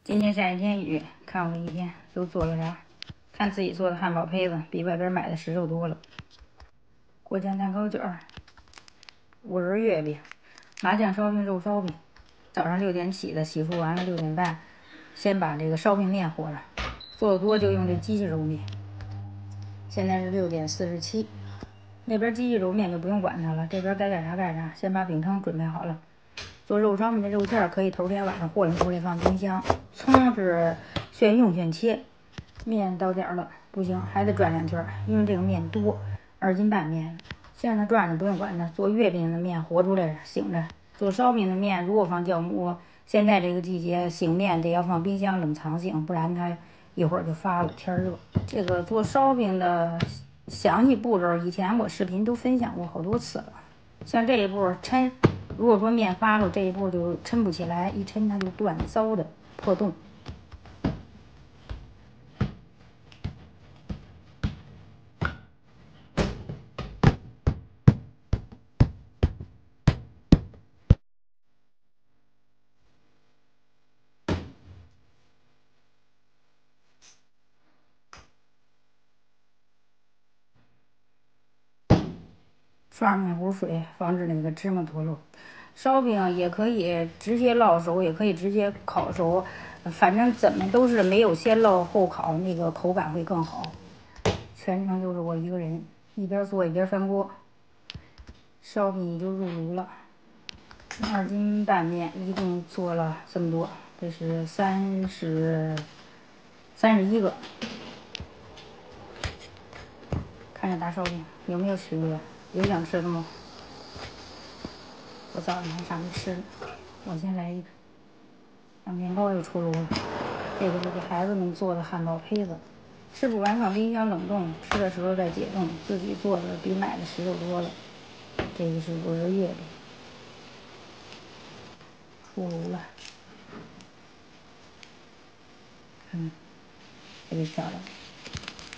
今天下一天雨，看我一天都做了啥？看自己做的汉堡胚子比外边买的实肉多了。过江蛋糕卷儿、五仁月饼、麻酱烧饼、肉烧饼。早上6点起的，洗漱完了6点半，先把这个烧饼面和了。做的多就用这机器揉面。现在是6点47，那边机器揉面就不用管它了，这边该干啥干啥。先把饼汤准备好了。做肉烧饼的肉馅儿可以头天晚上和出来放冰箱。葱是现用现切。面到点了，不行还得转2圈，因为这个面多，2斤半面。现在转着不用管它。做月饼的面和出来醒着。做烧饼的面如果放酵母，现在这个季节醒面得要放冰箱冷藏醒，不然它一会儿就发了，天热。这个做烧饼的详细步骤，以前我视频都分享过好多次了。像这一步抻，如果说面发了，这一步就抻不起来，一抻它就断，糟的破洞。刷面糊水，防止那个芝麻脱落。烧饼也可以直接烙熟，也可以直接烤熟，反正怎么都是没有先烙后烤，那个口感会更好。全程就是我一个人，一边做一边翻锅。烧饼就入炉了，2斤半面，一共做了这么多，这是31个。看着大烧饼，有没有吃的？有想吃的吗？我早上还上去吃了，我先来一个。面包又出炉了，这个是给孩子们做的汉堡胚子，吃不完放冰箱冷冻，吃的时候再解冻。自己做的比买的实肉多了。这个是五仁月饼，出炉了，特别漂亮。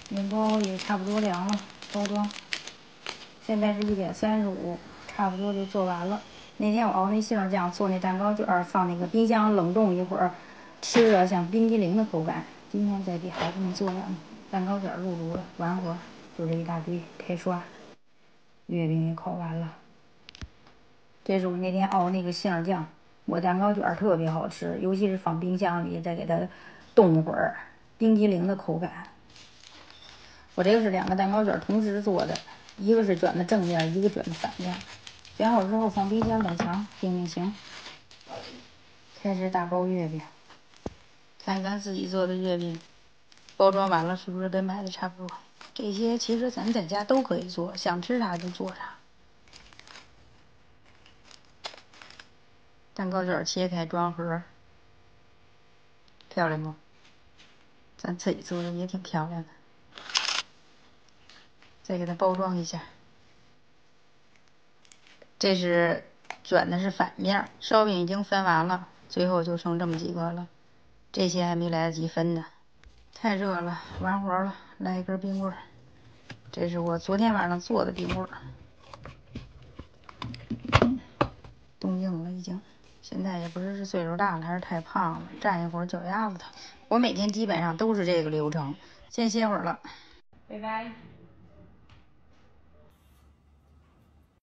面包也差不多凉了，包装。现在是1点35，差不多就做完了。那天我熬那杏仁酱做那蛋糕卷儿，放那个冰箱冷冻一会儿，吃着像冰激凌的口感。今天再给孩子们做2个蛋糕卷入炉了，完活就这一大堆，开刷。月饼也烤完了。这是我那天熬那个杏仁酱，我蛋糕卷特别好吃，尤其是放冰箱里再给它冻一会儿，冰激凌的口感。我这个是2个蛋糕卷同时做的，一个是卷的正面，一个卷的反面。卷好之后放冰箱冷藏，定型。开始打包月饼，看咱自己做的月饼，包装完了是不是跟买的差不多？这些其实咱在家都可以做，想吃啥就做啥。蛋糕卷切开装盒，漂亮不？咱自己做的也挺漂亮的。再给它包装一下。这是卷的是反面，烧饼已经分完了，最后就剩这么几个了，这些还没来得及分呢。太热了，完活了，来一根冰棍儿。这是我昨天晚上做的冰棍儿，冻硬了已经。现在也不知是岁数大了还是太胖了，站一会儿脚丫子疼。我每天基本上都是这个流程，先歇会儿了，拜拜。